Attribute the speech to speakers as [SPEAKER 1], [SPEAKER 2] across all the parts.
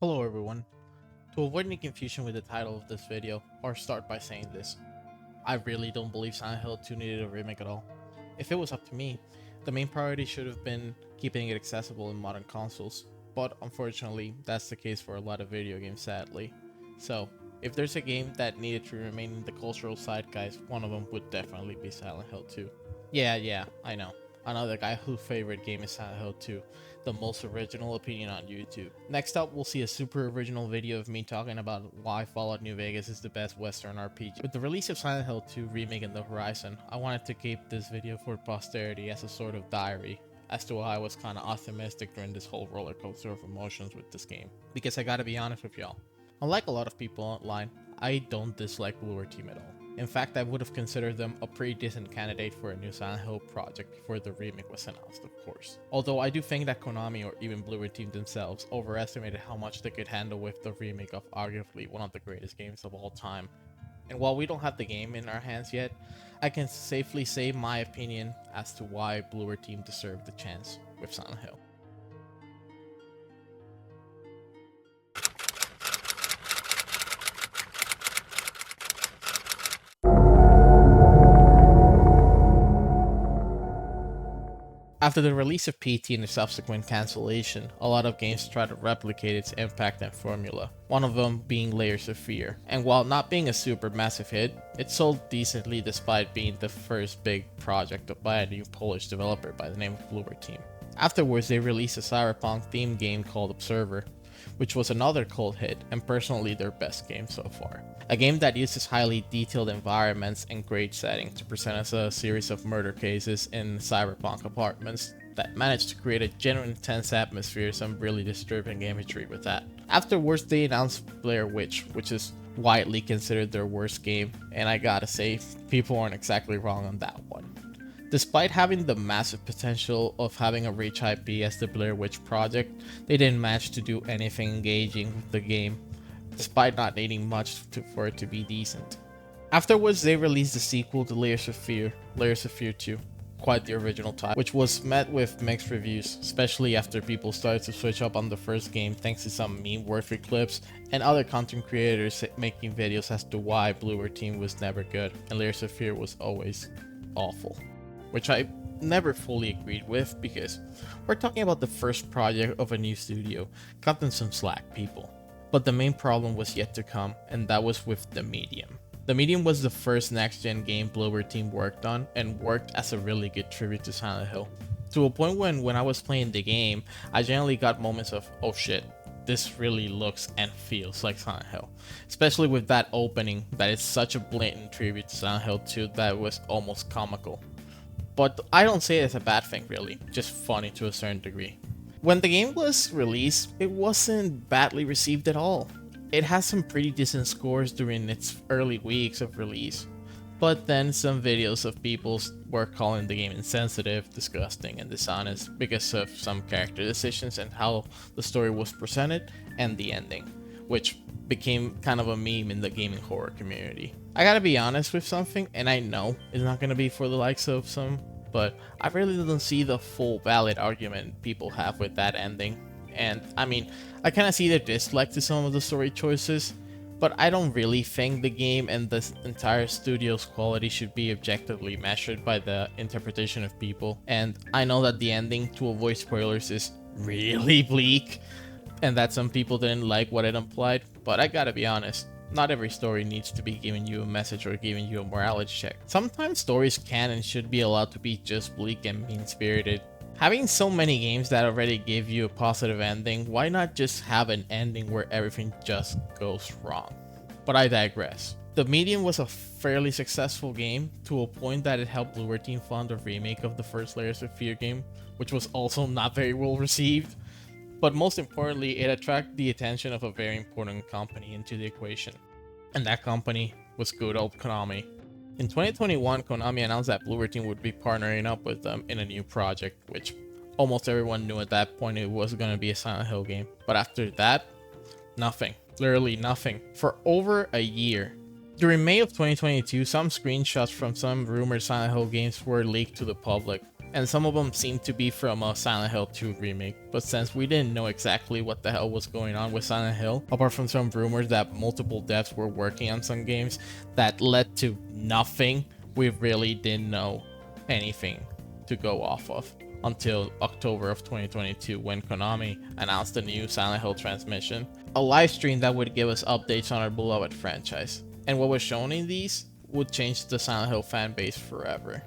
[SPEAKER 1] Hello everyone. To avoid any confusion with the title of this video, I'll start by saying this. I really don't believe Silent Hill 2 needed a remake at all. If it was up to me, the main priority should have been keeping it accessible in modern consoles, but unfortunately, that's the case for a lot of video games sadly. So, if there's a game that needed to remain in the cultural zeitgeist, one of them would definitely be Silent Hill 2. Yeah, I know. Another guy whose favorite game is Silent Hill 2, the most original opinion on YouTube. Next up, we'll see a super original video of me talking about why Fallout New Vegas is the best Western RPG. With the release of Silent Hill 2 Remake in the horizon, I wanted to keep this video for posterity as a sort of diary as to why I was kinda optimistic during this whole roller coaster of emotions with this game. Because I gotta be honest with y'all, unlike a lot of people online, I don't dislike Bloober team at all. In fact, I would have considered them a pretty decent candidate for a new Silent Hill project before the remake was announced, of course. Although I do think that Konami or even Bloober team themselves overestimated how much they could handle with the remake of arguably one of the greatest games of all time. And while we don't have the game in our hands yet, I can safely say my opinion as to why Bloober team deserved the chance with Silent Hill. After the release of PT and the subsequent cancellation, a lot of games tried to replicate its impact and formula, one of them being Layers of Fear. And while not being a super massive hit, it sold decently despite being the first big project by a new Polish developer by the name of Bloober team. Afterwards, they released a cyberpunk themed game called Observer, which was another cult hit and personally their best game so far. A game that uses highly detailed environments and great setting to present us a series of murder cases in cyberpunk apartments that managed to create a genuine tense atmosphere, some really disturbing imagery with that. Afterwards, they announced Blair Witch, which is widely considered their worst game, and I gotta say, people aren't exactly wrong on that one. Despite having the massive potential of having a rich IP as the Blair Witch project, they didn't manage to do anything engaging with the game, despite not needing much for it to be decent. Afterwards, they released the sequel to Layers of Fear 2, quite the original title, which was met with mixed reviews, especially after people started to switch up on the first game thanks to some meme-worthy clips and other content creators making videos as to why Bloober team was never good and Layers of Fear was always awful. Which I never fully agreed with because we're talking about the first project of a new studio. Cut them some slack, people. But the main problem was yet to come, and that was with The Medium. The Medium was the first next-gen game Bloober team worked on and worked as a really good tribute to Silent Hill. To a point when I was playing the game, I generally got moments of, oh shit, this really looks and feels like Silent Hill. Especially with that opening that is such a blatant tribute to Silent Hill 2 that was almost comical. But I don't say it as a bad thing really, just funny to a certain degree. When the game was released, it wasn't badly received at all. It has some pretty decent scores during its early weeks of release, but then some videos of people were calling the game insensitive, disgusting, and dishonest because of some character decisions and how the story was presented and the ending, which became kind of a meme in the gaming horror community. I gotta be honest with something, and I know it's not gonna be for the likes of some, but I really don't see the full valid argument people have with that ending. And I mean, I kinda see their dislike to some of the story choices, but I don't really think the game and the entire studio's quality should be objectively measured by the interpretation of people. And I know that the ending, to avoid spoilers, is really bleak, and that some people didn't like what it implied, but I gotta be honest, not every story needs to be giving you a message or giving you a morality check. Sometimes stories can and should be allowed to be just bleak and mean-spirited. Having so many games that already give you a positive ending, why not just have an ending where everything just goes wrong? But I digress. The Medium was a fairly successful game to a point that it helped Bloober team fund a remake of the first Layers of Fear game, which was also not very well received. But most importantly, it attracted the attention of a very important company into the equation. And that company was good old Konami. In 2021, Konami announced that Bloober team would be partnering up with them in a new project, which almost everyone knew at that point it was going to be a Silent Hill game. But after that, nothing. Literally nothing. For over a year. During May of 2022, some screenshots from some rumored Silent Hill games were leaked to the public. and some of them seem to be from a Silent Hill 2 remake. But since we didn't know exactly what the hell was going on with Silent Hill, apart from some rumors that multiple devs were working on some games that led to nothing, we really didn't know anything to go off of until October of 2022 when Konami announced the new Silent Hill transmission, a live stream that would give us updates on our beloved franchise. And what was shown in these would change the Silent Hill fan base forever.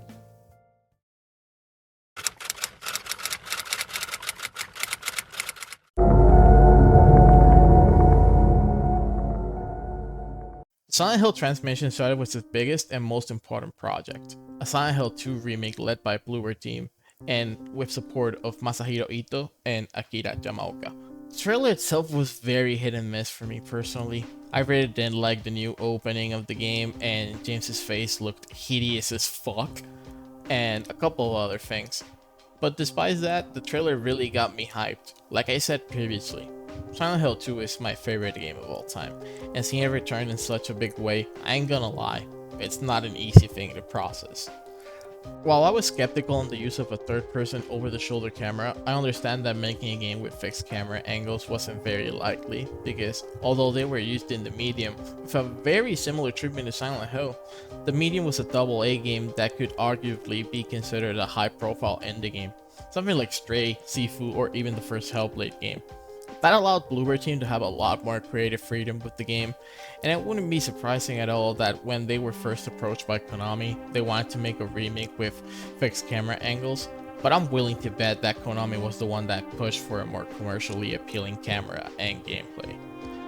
[SPEAKER 1] Silent Hill Transmission started with its biggest and most important project, a Silent Hill 2 remake led by Bloober team and with support of Masahiro Ito and Akira Yamaoka. The trailer itself was very hit and miss for me personally. I really didn't like the new opening of the game, and James's face looked hideous as fuck, and a couple of other things. But despite that, the trailer really got me hyped. Like I said previously, Silent Hill 2 is my favorite game of all time, and seeing it return in such a big way, I ain't gonna lie, it's not an easy thing to process. While I was skeptical on the use of a third-person over-the-shoulder camera, I understand that making a game with fixed camera angles wasn't very likely, because although they were used in the medium, with a very similar treatment to Silent Hill, the medium was a AA game that could arguably be considered a high-profile indie game, something like Stray, Sifu, or even the first Hellblade game. That allowed Bloober team to have a lot more creative freedom with the game, and it wouldn't be surprising at all that when they were first approached by Konami, they wanted to make a remake with fixed camera angles, but I'm willing to bet that Konami was the one that pushed for a more commercially appealing camera and gameplay.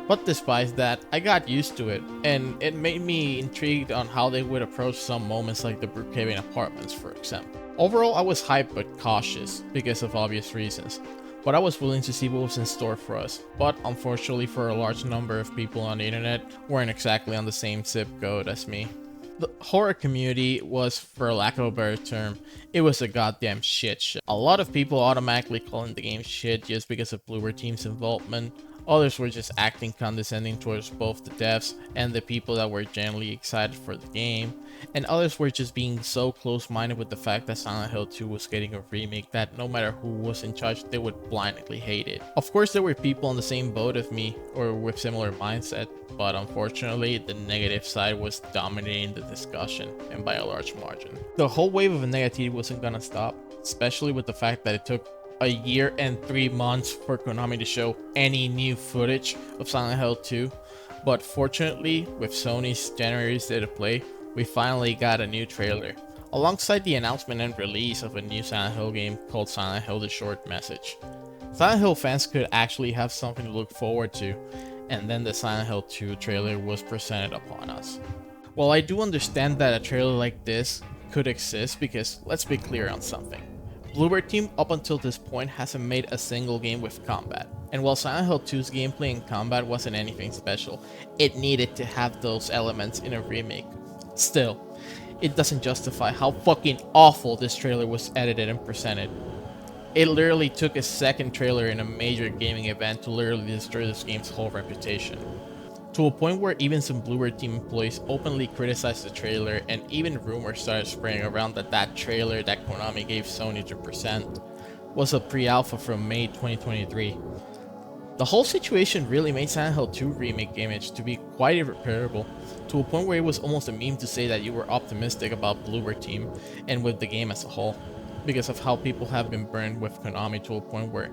[SPEAKER 1] But despite that, I got used to it, and it made me intrigued on how they would approach some moments like the Brookhaven apartments, for example. Overall, I was hyped but cautious because of obvious reasons. But I was willing to see what was in store for us, but unfortunately for a large number of people on the internet weren't exactly on the same zip code as me. The horror community was, for lack of a better term, it was a goddamn shit show. A lot of people automatically calling the game shit just because of Bloober team's involvement. Others were just acting condescending towards both the devs and the people that were genuinely excited for the game, and others were just being so close-minded with the fact that Silent Hill 2 was getting a remake that no matter who was in charge, they would blindly hate it. Of course, there were people on the same boat as me or with similar mindset, but unfortunately, the negative side was dominating the discussion, and by a large margin. The whole wave of negativity wasn't gonna stop, especially with the fact that it took a year and 3 months for Konami to show any new footage of Silent Hill 2, but fortunately, with Sony's January State of Play, we finally got a new trailer, alongside the announcement and release of a new Silent Hill game called Silent Hill: The Short Message. Silent Hill fans could actually have something to look forward to, and then the Silent Hill 2 trailer was presented upon us. While I do understand that a trailer like this could exist, because let's be clear on something. Bloober team up until this point hasn't made a single game with combat, and while Silent Hill 2's gameplay and combat wasn't anything special, it needed to have those elements in a remake. Still, it doesn't justify how fucking awful this trailer was edited and presented. It literally took a second trailer in a major gaming event to literally destroy this game's whole reputation. To a point where even some Bloober team employees openly criticized the trailer, and even rumors started spreading around that that trailer that Konami gave Sony to present was a pre-alpha from May 2023. The whole situation really made Silent Hill 2 remake image to be quite irreparable, to a point where it was almost a meme to say that you were optimistic about Bloober team and with the game as a whole, because of how people have been burned with Konami to a point where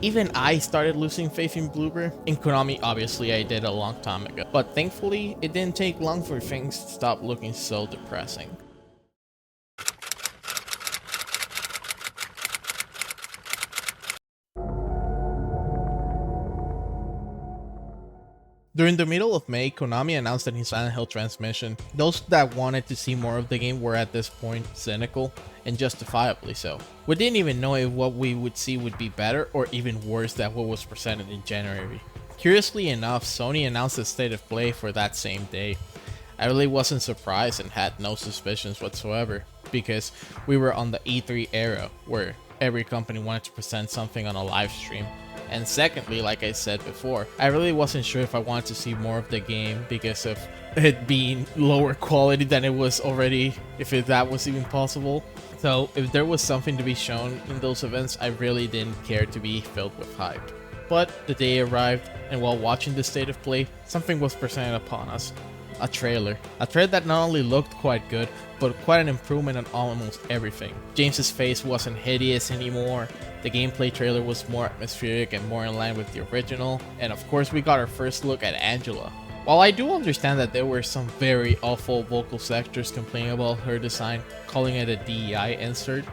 [SPEAKER 1] even I started losing faith in Bloober. In Konami, obviously I did a long time ago, but thankfully it didn't take long for things to stop looking so depressing. During the middle of May, Konami announced that in Silent Hill Transmission, those that wanted to see more of the game were at this point cynical, and justifiably so. We didn't even know if what we would see would be better or even worse than what was presented in January. Curiously enough, Sony announced a state of play for that same day. I really wasn't surprised and had no suspicions whatsoever, because we were on the E3 era where every company wanted to present something on a live stream. And secondly, like I said before, I really wasn't sure if I wanted to see more of the game because of it being lower quality than it was already, if that was even possible. So if there was something to be shown in those events, I really didn't care to be filled with hype. But the day arrived, and while watching the state of play, something was presented upon us. A trailer. A trailer that not only looked quite good, but quite an improvement on almost everything. James's face wasn't hideous anymore, the gameplay trailer was more atmospheric and more in line with the original, and of course we got our first look at Angela. While I do understand that there were some very awful vocal sectors complaining about her design, calling it a DEI insert,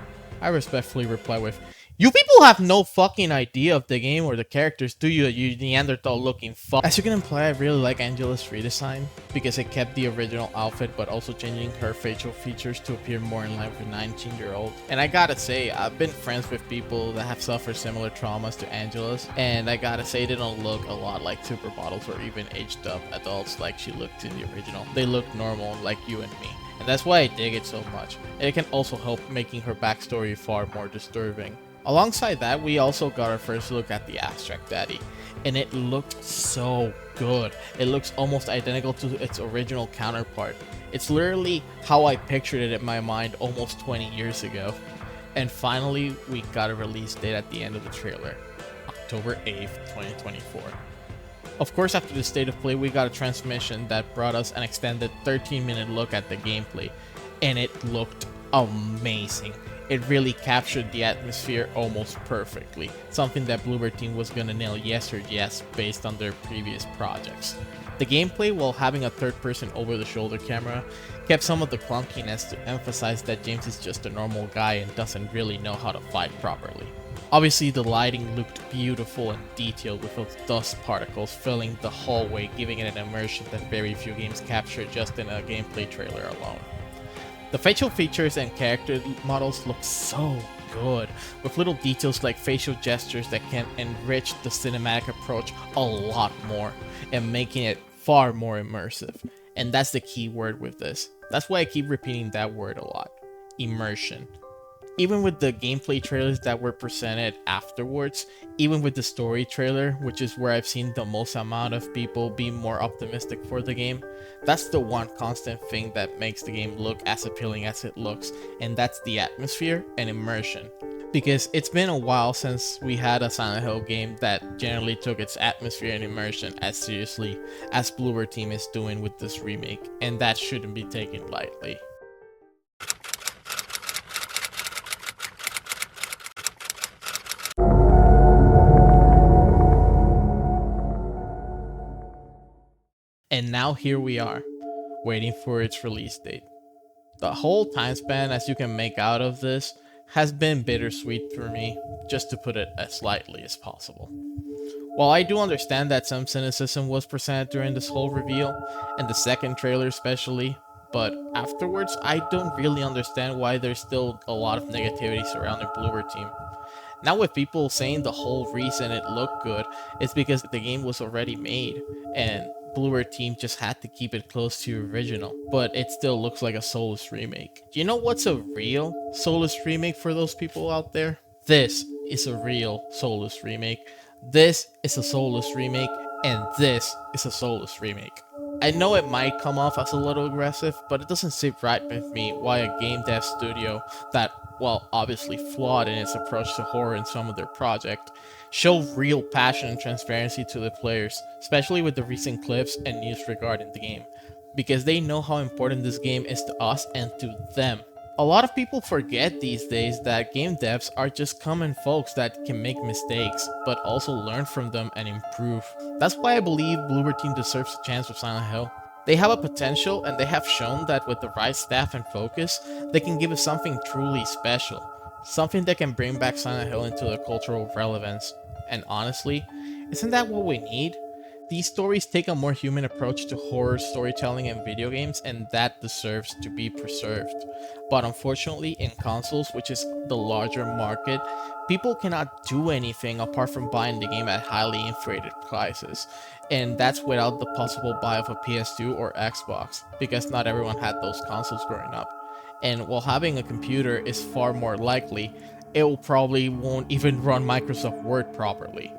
[SPEAKER 1] I respectfully reply with, "You people have no fucking idea of the game or the characters, do you, you Neanderthal looking fuck?" As you can imply, I really like Angela's redesign, because it kept the original outfit but also changing her facial features to appear more in line with a 19-year-old. And I gotta say, I've been friends with people that have suffered similar traumas to Angela's, and I gotta say they don't look a lot like supermodels or even aged up adults like she looked in the original. They look normal like you and me. And that's why I dig it so much. And it can also help making her backstory far more disturbing. Alongside that, we also got our first look at the Abstract Daddy, and it looked so good. It looks almost identical to its original counterpart. It's literally how I pictured it in my mind almost 20 years ago. And finally, we got a release date at the end of the trailer, October 8th, 2024. Of course, after the state of play, we got a transmission that brought us an extended 13-minute look at the gameplay, and it looked amazing. It really captured the atmosphere almost perfectly, something that Bloober team was gonna nail yes or yes based on their previous projects. The gameplay, while having a third-person over-the-shoulder camera, kept some of the clunkiness to emphasize that James is just a normal guy and doesn't really know how to fight properly. Obviously, the lighting looked beautiful and detailed with those dust particles filling the hallway, giving it an immersion that very few games capture just in a gameplay trailer alone. The facial features and character models look so good, with little details like facial gestures that can enrich the cinematic approach a lot more, and making it far more immersive. And that's the key word with this. That's why I keep repeating that word a lot. Immersion. Even with the gameplay trailers that were presented afterwards, even with the story trailer, which is where I've seen the most amount of people be more optimistic for the game, that's the one constant thing that makes the game look as appealing as it looks, and that's the atmosphere and immersion. Because it's been a while since we had a Silent Hill game that generally took its atmosphere and immersion as seriously as Bloober team is doing with this remake, and that shouldn't be taken lightly. And now here we are, waiting for its release date. The whole time span, as you can make out of this, has been bittersweet for me, just to put it as lightly as possible. While I do understand that some cynicism was presented during this whole reveal, and the second trailer especially, but afterwards I don't really understand why there's still a lot of negativity surrounding Bloober team. Now with people saying the whole reason it looked good is because the game was already made, and Bloober team just had to keep it close to original, but it still looks like a soulless remake. Do you know what's a real soulless remake for those people out there? This is a real soulless remake. This is a soulless remake, and this is a soulless remake. I know it might come off as a little aggressive, but it doesn't sit right with me why a game dev studio that, while obviously flawed in its approach to horror in some of their project, show real passion and transparency to the players, especially with the recent clips and news regarding the game, because they know how important this game is to us and to them. A lot of people forget these days that game devs are just common folks that can make mistakes, but also learn from them and improve. That's why I believe Bloober team deserves a chance with Silent Hill. They have a potential, and they have shown that with the right staff and focus, they can give us something truly special. Something that can bring back Silent Hill into the cultural relevance. And honestly, isn't that what we need? These stories take a more human approach to horror storytelling in video games, and that deserves to be preserved. But unfortunately, in consoles, which is the larger market, people cannot do anything apart from buying the game at highly inflated prices. And that's without the possible buy of a PS2 or Xbox, because not everyone had those consoles growing up. And while having a computer is far more likely, it will probably won't even run Microsoft Word properly.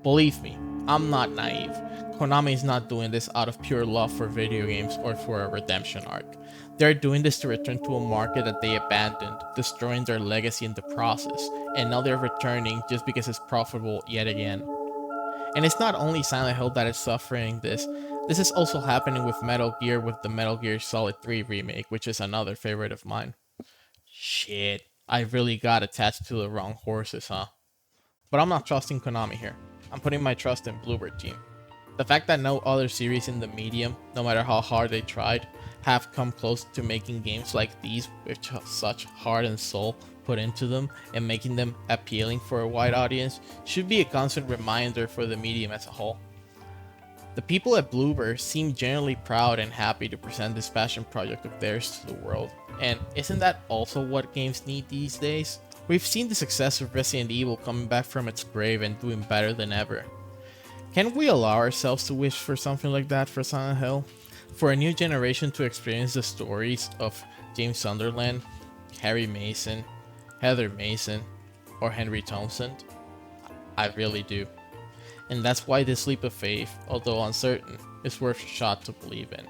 [SPEAKER 1] Believe me, I'm not naive. Konami is not doing this out of pure love for video games or for a redemption arc. They're doing this to return to a market that they abandoned, destroying their legacy in the process, and now they're returning just because it's profitable yet again. And it's not only Silent Hill that is suffering this. This is also happening with Metal Gear with the Metal Gear Solid 3 remake, which is another favorite of mine. Shit, I really got attached to the wrong horses, huh? But I'm not trusting Konami here. I'm putting my trust in Bloober team. The fact that no other series in the medium, no matter how hard they tried, have come close to making games like these with such heart and soul put into them and making them appealing for a wide audience should be a constant reminder for the medium as a whole. The people at Bloober seem genuinely proud and happy to present this passion project of theirs to the world. And isn't that also what games need these days? We've seen the success of Resident Evil coming back from its grave and doing better than ever. Can we allow ourselves to wish for something like that for Silent Hill? For a new generation to experience the stories of James Sunderland, Harry Mason, Heather Mason, or Henry Townsend? I really do. And that's why this leap of faith, although uncertain, is worth a shot to believe in.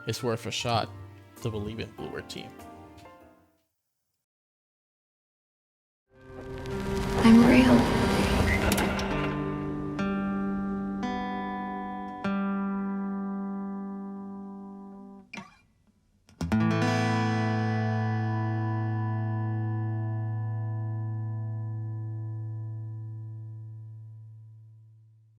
[SPEAKER 1] It's worth a shot to believe in Bloober team.
[SPEAKER 2] I'm real.